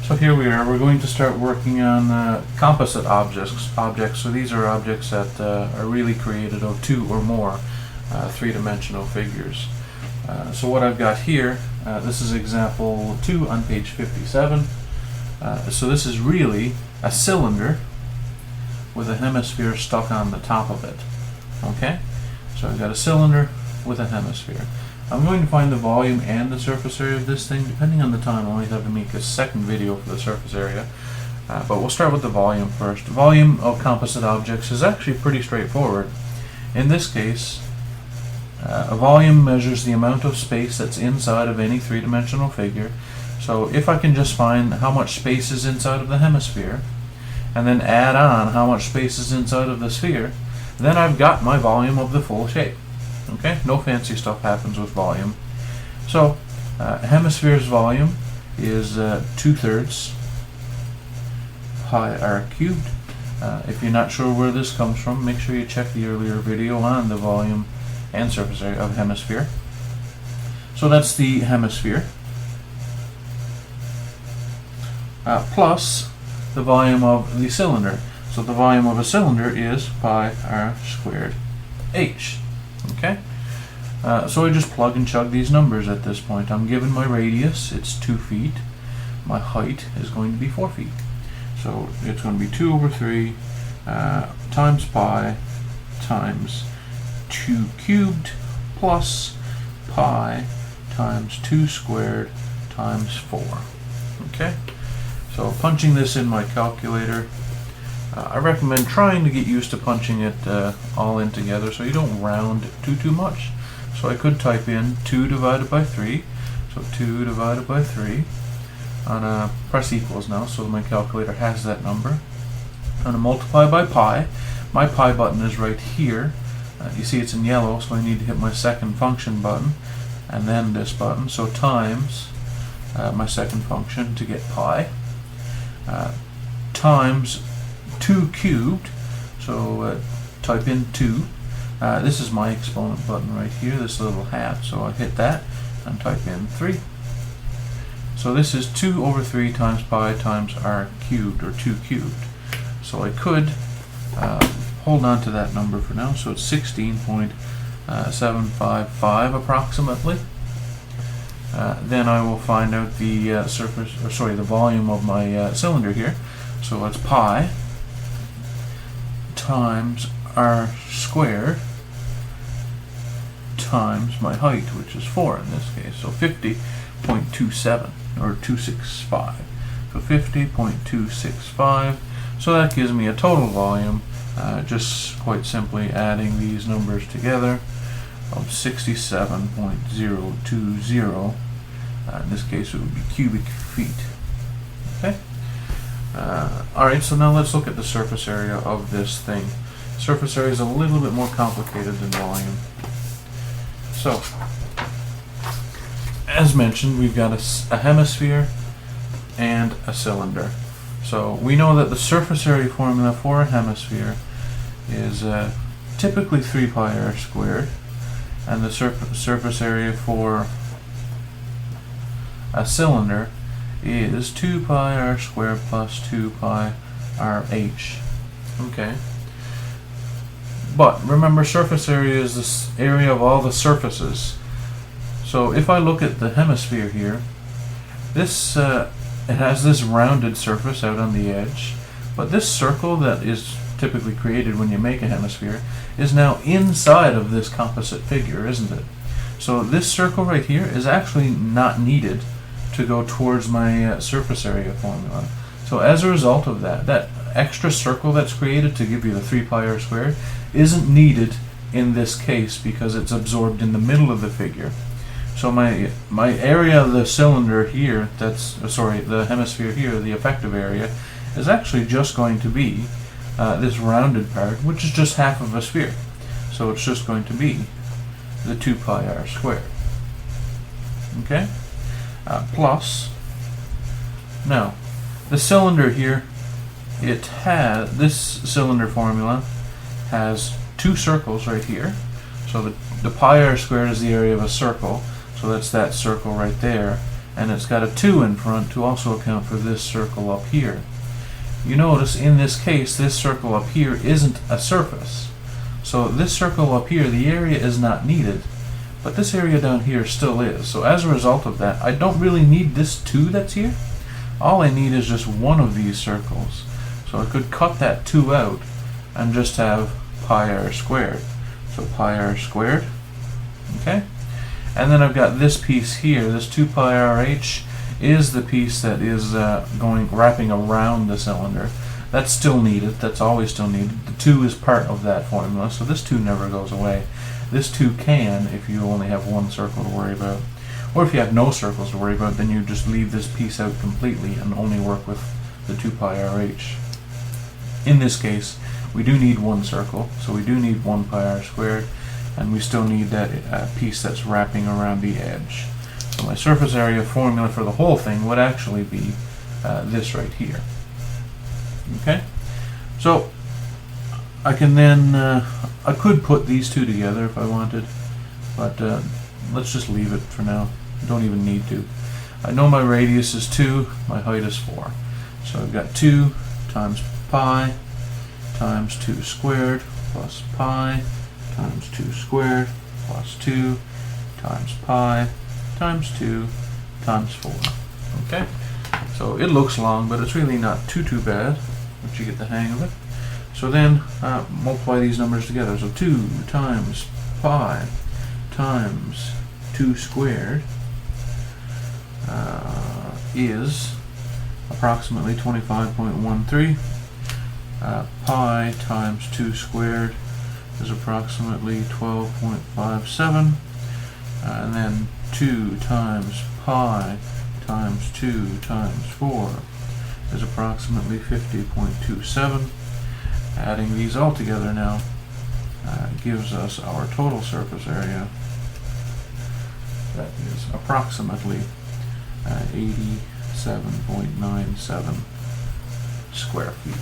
So here we are. We're going to start working on composite objects. So these are objects that are really created of two or more three-dimensional figures. So what I've got here, this is example 2 on page 57. So this is really a cylinder with a hemisphere stuck on the top of it. Okay? So I've got a cylinder with a hemisphere. I'm going to find the volume and the surface area of this thing. Depending on the time, I'll only have to make a second video for the surface area. But we'll start with the volume first. The volume of composite objects is actually pretty straightforward. In this case, a volume measures the amount of space that's inside of any three-dimensional figure. So if I can just find how much space is inside of the hemisphere, and then add on how much space is inside of the sphere, then I've got my volume of the full shape. Okay, no fancy stuff happens with volume. So, hemisphere's volume is 2/3 pi r cubed. If you're not sure where this comes from, make sure you check the earlier video on the volume and surface area of hemisphere. So that's the hemisphere. Plus the volume of the cylinder. So the volume of a cylinder is pi r squared h. Okay? So I just plug and chug these numbers at this point. I'm given my radius, it's 2 feet. My height is going to be 4 feet. So it's going to be 2/3 times pi times 2 cubed plus pi times 2 squared times 4. Okay? So punching this in my calculator, I recommend trying to get used to punching it all in together so you don't round too much. So I could type in 2 divided by 3, so 2 divided by 3, and press equals now so my calculator has that number. I'm going to multiply by pi. My pi button is right here. You see it's in yellow, so I need to hit my second function button, and then this button, so times my second function to get pi, times 2 cubed, so type in 2. This is my exponent button right here, this little hat, so I hit that and type in 3. So this is 2/3 times pi times r cubed, or 2 cubed. So I could hold on to that number for now, so it's 16.755 approximately. Then I will find out the the volume of my cylinder here. So it's pi times r squared times my height, which is 4 in this case, so 50.27 or 265. So 50.265. So that gives me a total volume, just quite simply adding these numbers together, of 67.020. In this case, it would be cubic feet. Okay. Alright, so now let's look at the surface area of this thing. Surface area is a little bit more complicated than volume. So, as mentioned, we've got a hemisphere and a cylinder. So we know that the surface area formula for a hemisphere is typically 3 pi r squared, and the surface area for a cylinder is 2 pi r squared plus 2 pi r h. Okay. But remember, surface area is this area of all the surfaces. So if I look at the hemisphere here, this it has this rounded surface out on the edge, but this circle that is typically created when you make a hemisphere is now inside of this composite figure, isn't it? So this circle right here is actually not needed to go towards my surface area formula. So as a result of that, that extra circle that's created to give you the 3 pi r squared isn't needed in this case because it's absorbed in the middle of the figure. So my area of the cylinder here, the hemisphere here, the effective area, is actually just going to be this rounded part, which is just half of a sphere. So it's just going to be the 2 pi r squared. Okay? Plus, now, the cylinder here, this cylinder formula has 2 circles right here. So the pi r squared is the area of a circle, so that's that circle right there. and it's got a 2 in front to also account for this circle up here. You notice in this case, this circle up here isn't a surface. So this circle up here, the area is not needed, but this area down here still is. So as a result of that, I don't really need this 2 that's here. All I need is just one of these circles. So I could cut that 2 out and just have pi r squared. So pi r squared, okay? And then I've got this piece here, this 2 pi rh is the piece that is wrapping around the cylinder. That's still needed, that's always still needed. The 2 is part of that formula, so this 2 never goes away. This 2 can if you only have one circle to worry about. Or if you have no circles to worry about, then you just leave this piece out completely and only work with the 2 pi rh. In this case, we do need one circle, so we do need 1 pi r squared, and we still need that piece that's wrapping around the edge. So my surface area formula for the whole thing would actually be this right here. Okay? So I can then, I could put these two together if I wanted, but let's just leave it for now. Don't even need to. I know my radius is 2, my height is 4. So I've got 2 times pi times 2 squared plus pi times 2 squared plus 2 times pi times 2 times 4. Okay? So it looks long, but it's really not too bad once you get the hang of it. So then multiply these numbers together. So 2 times pi times 2 squared is approximately 25.13. Pi times 2 squared is approximately 12.57. And then 2 times pi times 2 times 4 is approximately 50.27. Adding these all together now gives us our total surface area. That is approximately 87.97 square feet.